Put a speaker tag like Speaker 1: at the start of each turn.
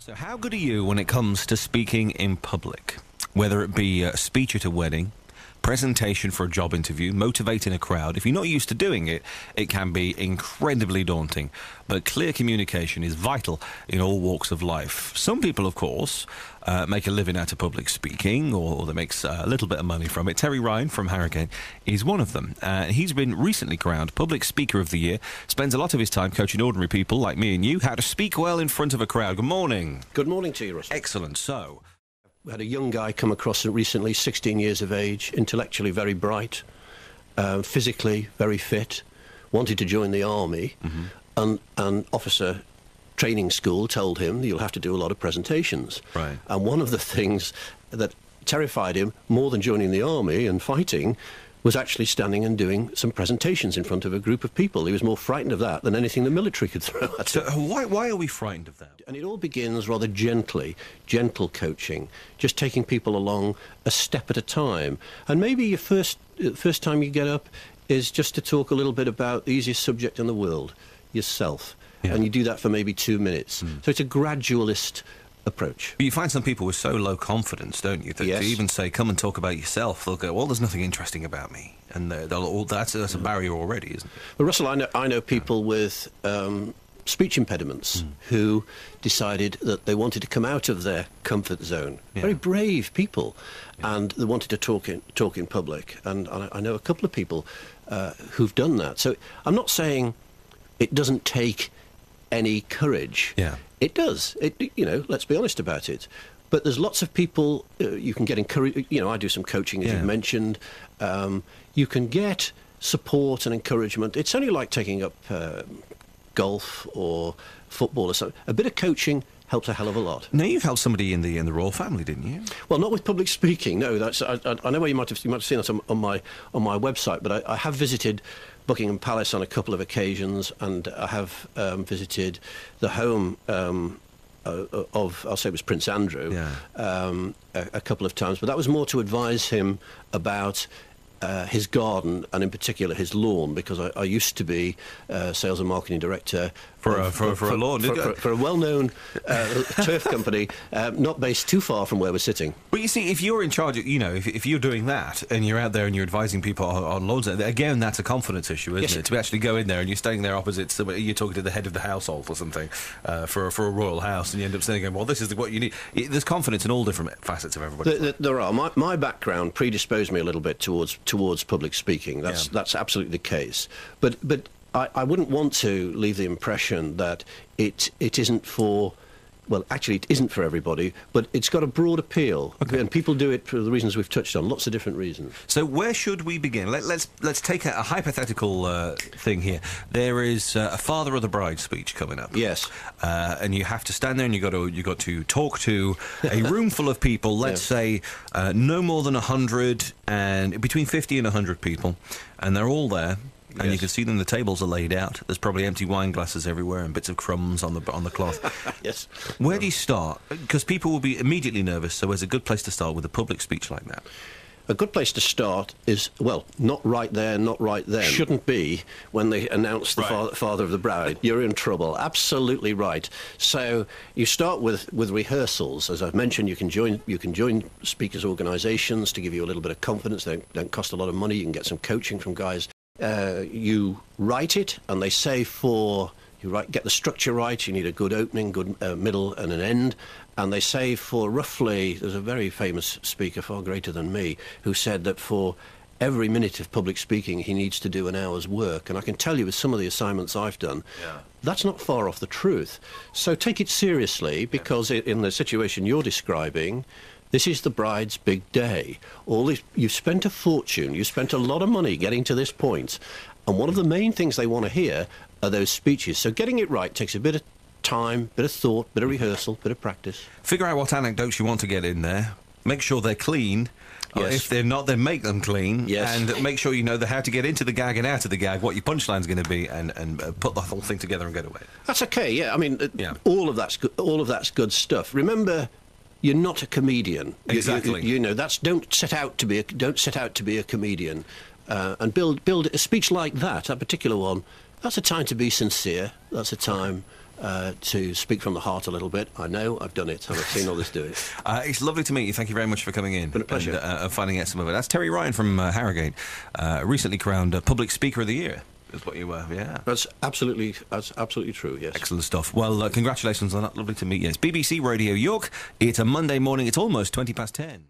Speaker 1: So how good are you when it comes to speaking in public? Whether it be a speech at a wedding, presentation for a job interview, motivating a crowd. If you're not used to doing it, it can be incredibly daunting. But clear communication is vital in all walks of life. Some people, of course, make a living out of public speaking, or they make a little bit of money from it. Terry Ryan from Harrogate is one of them. He's been recently crowned Public Speaker of the Year, spends a lot of his time coaching ordinary people like me and you how to speak well in front of a crowd. Good morning.
Speaker 2: Good morning to you, Russell.
Speaker 1: Excellent. So,
Speaker 2: we had a young guy come across recently, 16 years of age, intellectually very bright, physically very fit, wanted to join the army, and an officer training school told him that you'll have to do a lot of presentations.
Speaker 1: Right.
Speaker 2: And one of the things that terrified him more than joining the army and fighting was actually standing and doing some presentations in front of a group of people. He was more frightened of that than anything the military could throw at him.
Speaker 1: So why are we frightened of that?
Speaker 2: And it all begins rather gently, gentle coaching, just taking people along a step at a time. And maybe your first time you get up is just to talk a little bit about the easiest subject in the world, yourself.
Speaker 1: Yeah.
Speaker 2: And you do that for maybe 2 minutes. So it's a gradualist approach.
Speaker 1: But you find some people with so low confidence, don't you, that
Speaker 2: Yes.
Speaker 1: to even say, come and talk about yourself, they'll go, well, there's nothing interesting about me. And they'll all, that's a barrier already, isn't it?
Speaker 2: Well, Russell, I know people with speech impediments who decided that they wanted to come out of their comfort zone.
Speaker 1: Yeah.
Speaker 2: Very brave people, and they wanted to talk in public. And I know a couple of people who've done that. So I'm not saying it doesn't take any courage.
Speaker 1: Yeah.
Speaker 2: It does. Let's be honest about it. But there's lots of people you can get encouraged. I do some coaching, as
Speaker 1: Yeah.
Speaker 2: you've mentioned. You can get support and encouragement. It's only like taking up golf or football or something. A bit of coaching helps a hell of a lot.
Speaker 1: Now, you've helped somebody in the royal family, didn't you?
Speaker 2: Well, not with public speaking. No, that's. I know where you might have seen that on my website. But I have visited Buckingham Palace on a couple of occasions, and I have visited the home of, I'll say it was Prince Andrew, a couple of times. But that was more to advise him about his garden, and in particular his lawn, because I used to be sales and marketing director
Speaker 1: for a lawn,
Speaker 2: for a well-known turf company, not based too far from where we're sitting.
Speaker 1: But you see, if you're in charge, if you're doing that and you're out there and you're advising people on lawns, again, that's a confidence issue, isn't it? To actually go in there and you're standing there opposite somebody, you're talking to the head of the household or something for a royal house, and you end up saying, well, this is what you need. There's confidence in all different facets of everybody.
Speaker 2: There are. My background predisposed me a little bit towards public speaking. That's absolutely the case. But I wouldn't want to leave the impression that it isn't for. Well, actually, it isn't for everybody, but it's got a broad appeal, and people do it for the reasons we've touched on. Lots of different reasons.
Speaker 1: So, where should we begin? Let's take a hypothetical thing here. There is a father of the bride speech coming up.
Speaker 2: Yes,
Speaker 1: and you have to stand there, and you got to talk to a room full of people. Let's say no more than 100, and between 50 and 100 people, and they're all there. And you can see them, the tables are laid out. There's probably empty wine glasses everywhere and bits of crumbs on the cloth.
Speaker 2: Yes.
Speaker 1: Where do you start? Because people will be immediately nervous, so where's a good place to start with a public speech like that?
Speaker 2: A good place to start is, well, not right there, not right then. Shouldn't be when they announce the father of the bride. You're in trouble. Absolutely right. So you start with rehearsals. As I've mentioned, you can join speakers' organisations to give you a little bit of confidence. They don't cost a lot of money. You can get some coaching from guys. You write it, and they say get the structure right. You need a good opening, good middle, and an end. And they say for roughly, there's a very famous speaker, far greater than me, who said that for every minute of public speaking, he needs to do an hour's work. And I can tell you with some of the assignments I've done, that's not far off the truth. So take it seriously, because in the situation you're describing, this is the bride's big day. You've spent a fortune, you've spent a lot of money getting to this point, and one of the main things they want to hear are those speeches. So getting it right takes a bit of time, bit of thought, bit of rehearsal, bit of practice.
Speaker 1: Figure out what anecdotes you want to get in there. Make sure they're clean.
Speaker 2: Yes.
Speaker 1: If they're not, then make them clean.
Speaker 2: Yes.
Speaker 1: And make sure you know how to get into the gag and out of the gag, what your punchline's going to be, and put the whole thing together and get away.
Speaker 2: That's okay. Yeah, I mean, all of that's good. All of that's good stuff. Remember, you're not a comedian.
Speaker 1: Exactly.
Speaker 2: Don't set out to be a comedian, and build a speech like that. That particular one. That's a time to be sincere. That's a time to speak from the heart a little bit. I know, I've done it, and I've seen others do it.
Speaker 1: It's lovely to meet you. Thank you very much for coming in.
Speaker 2: Been a pleasure.
Speaker 1: And finding out some of it. That's Terry Ryan from Harrogate, recently crowned Public Speaker of the Year. Is what you were, yeah.
Speaker 2: That's absolutely true, yes.
Speaker 1: Excellent stuff. Well, congratulations on that. Lovely to meet you. It's BBC Radio York. It's a Monday morning. It's almost 10:20.